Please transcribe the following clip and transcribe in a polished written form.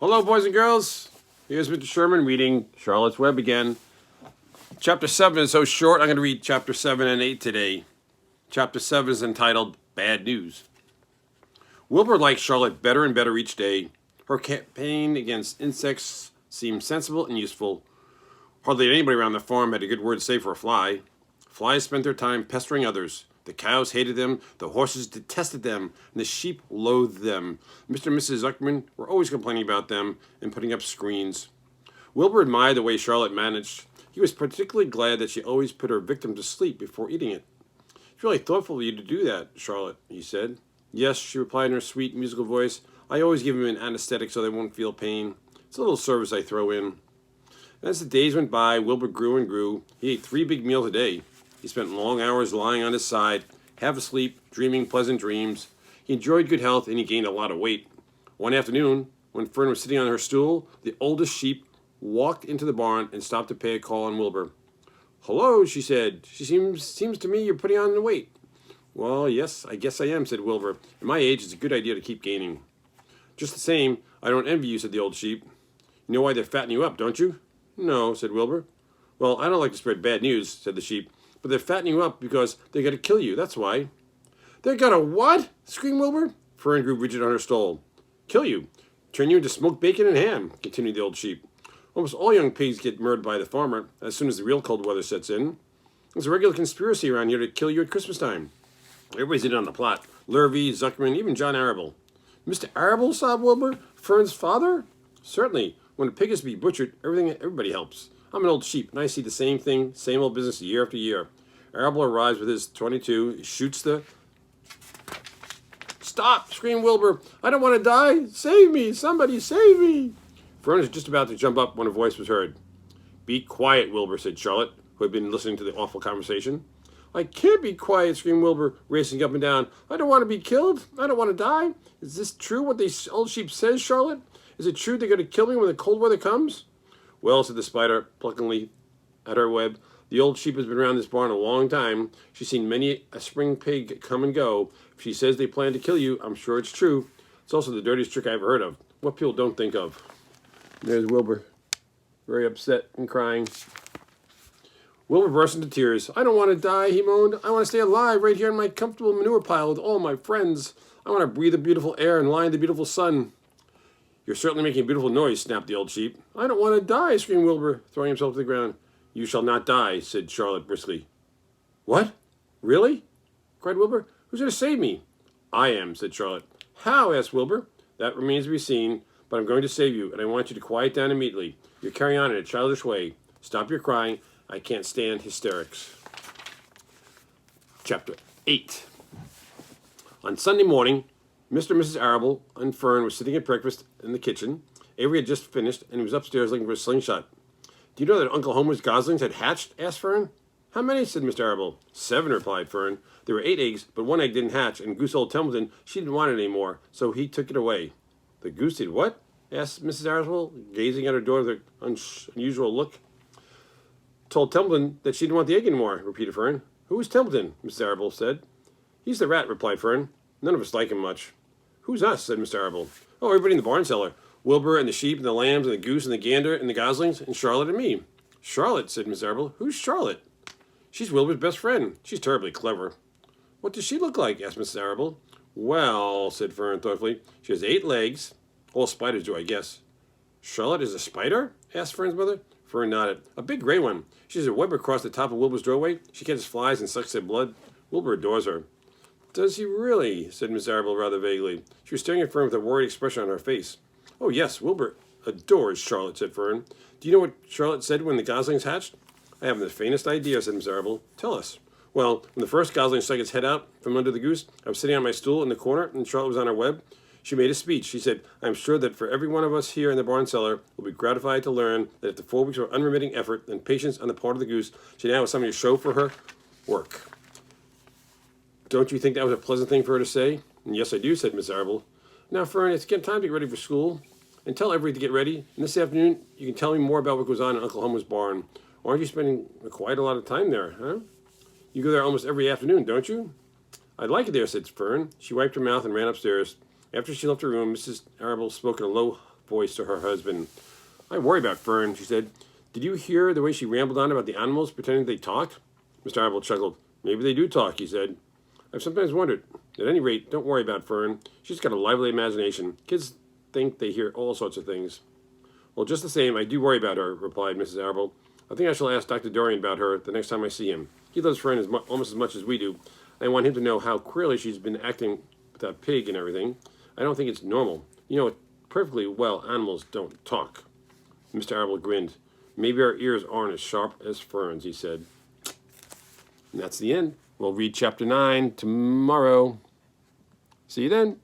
Hello, boys and girls. Here's Mr. Sherman reading Charlotte's Web again. Chapter 7 is so short, I'm going to read Chapter 7 and 8 today. Chapter 7 is entitled Bad News. Wilbur liked Charlotte better and better each day. Her campaign against insects seemed sensible and useful. Hardly anybody around the farm had a good word to say for a fly. Flies spent their time pestering others. The cows hated them, the horses detested them, and the sheep loathed them. Mr. and Mrs. Zuckerman were always complaining about them and putting up screens. Wilbur admired the way Charlotte managed. He was particularly glad that she always put her victim to sleep before eating it. "It's really thoughtful of you to do that, Charlotte," he said. "Yes," she replied in her sweet, musical voice. "I always give them an anesthetic so they won't feel pain. It's a little service I throw in." As the days went by, Wilbur grew and grew. He ate 3 big meals a day. He spent long hours lying on his side, half asleep, dreaming pleasant dreams. He enjoyed good health, and he gained a lot of weight. One afternoon, when Fern was sitting on her stool, the oldest sheep walked into the barn and stopped to pay a call on Wilbur. "Hello," she said. Seems to me you're putting on the weight." "Well, yes, I guess I am," said Wilbur. "At my age, it's a good idea to keep gaining." "Just the same, I don't envy you," said the old sheep. "You know why they're fattening you up, don't you?" "No," said Wilbur. "Well, I don't like to spread bad news," said the sheep. "But they're fattening you up because they're going to kill you, that's why." "They're going to what?" screamed Wilbur. Fern grew rigid on her stool. "Kill you. Turn you into smoked bacon and ham," continued the old sheep. "Almost all young pigs get murdered by the farmer as soon as the real cold weather sets in. There's a regular conspiracy around here to kill you at Christmas time. Everybody's in on the plot. Lurvy, Zuckerman, even John Arable." "Mr. Arable?" sobbed Wilbur. "Fern's father?" "Certainly. When a pig is to be butchered, everybody helps. I'm an old sheep, and I see the same thing, same old business year after year." Arable arrives with his .22, shoots the... "Stop!" screamed Wilbur. "I don't want to die. Save me! Somebody save me!" Fern was just about to jump up when a voice was heard. "Be quiet, Wilbur," said Charlotte, who had been listening to the awful conversation. "I can't be quiet," screamed Wilbur, racing up and down. "I don't want to be killed. I don't want to die. Is this true what the old sheep says, Charlotte? Is it true they're going to kill me when the cold weather comes?" "Well," said the spider, pluckily at her web, "the old sheep has been around this barn a long time. She's seen many a spring pig come and go. If she says they plan to kill you, I'm sure it's true. It's also the dirtiest trick I ever heard of. What people don't think of." There's Wilbur, very upset and crying. Wilbur burst into tears. "I don't want to die," he moaned. "I want to stay alive right here in my comfortable manure pile with all my friends. I want to breathe the beautiful air and lie in the beautiful sun." "You're certainly making a beautiful noise," snapped the old sheep. "I don't want to die," screamed Wilbur, throwing himself to the ground. "You shall not die," said Charlotte briskly. "What? Really?" cried Wilbur. "Who's going to save me?" "I am," said Charlotte. "How?" asked Wilbur. "That remains to be seen, but I'm going to save you, and I want you to quiet down immediately. You're carrying on in a childish way. Stop your crying. I can't stand hysterics." Chapter 8. On Sunday morning, Mr. and Mrs. Arable and Fern were sitting at breakfast in the kitchen. Avery had just finished, and he was upstairs looking for a slingshot. "Do you know that Uncle Homer's goslings had hatched?" asked Fern. "How many?" said Mr. Arable. "7," replied Fern. "There were 8 eggs, but 1 egg didn't hatch, and Goose Old Templeton, she didn't want it any more, so he took it away." "The goose did what?" asked Mrs. Arable, gazing at her daughter with an unusual look. "Told Templeton that she didn't want the egg anymore," repeated Fern. "Who is Templeton?" Mrs. Arable said. "He's the rat," replied Fern. "None of us like him much." "Who's us?" said Mr. Arable. "Oh, everybody in the barn cellar. Wilbur and the sheep and the lambs and the goose and the gander and the goslings and Charlotte and me." "Charlotte?" said Mrs. Arable. "Who's Charlotte?" "She's Wilbur's best friend. She's terribly clever." "What does she look like?" asked Mrs. Arable. "Well," said Fern thoughtfully, "she has 8 legs. All spiders do, I guess." "Charlotte is a spider?" asked Fern's mother. Fern nodded. "A big gray one. She has a web across the top of Wilbur's doorway. She catches flies and sucks their blood. Wilbur adores her." "Does he really?" said Miss Arable rather vaguely. She was staring at Fern with a worried expression on her face. "Oh, yes, Wilbur adores Charlotte," said Fern. "Do you know what Charlotte said when the goslings hatched?" "I haven't the faintest idea," said Miss Arable. "Tell us." "Well, when the first gosling stuck its head out from under the goose, I was sitting on my stool in the corner, and Charlotte was on her web. She made a speech. She said, 'I am sure that for every one of us here in the barn cellar will be gratified to learn that after 4 weeks of unremitting effort and patience on the part of the goose, she now has something to show for her work.' Don't you think that was a pleasant thing for her to say?" "Yes, I do," said Miss Arable. "Now, Fern, it's time to get ready for school. And tell Everett to get ready. And this afternoon, you can tell me more about what goes on in Uncle Homer's barn. Aren't you spending quite a lot of time there, huh? You go there almost every afternoon, don't you?" "I'd like it there," said Fern. She wiped her mouth and ran upstairs. After she left her room, Mrs. Arable spoke in a low voice to her husband. I worry about Fern, she said. Did you hear the way she rambled on about the animals, pretending they talked? Mr. Arable chuckled. Maybe they do talk, he said. I've sometimes wondered. At any rate, don't worry about Fern. She's got a lively imagination. Kids think they hear all sorts of things. Well, just the same, I do worry about her, replied Mrs. Arable. I think I shall ask Dr. Dorian about her the next time I see him. He loves Fern almost as much as we do. I want him to know how queerly she's been acting with that pig and everything. I don't think it's normal. You know perfectly well animals don't talk. Mr. Arable grinned. Maybe our ears aren't as sharp as Fern's, he said. And that's the end. We'll read chapter 9 tomorrow. See you then.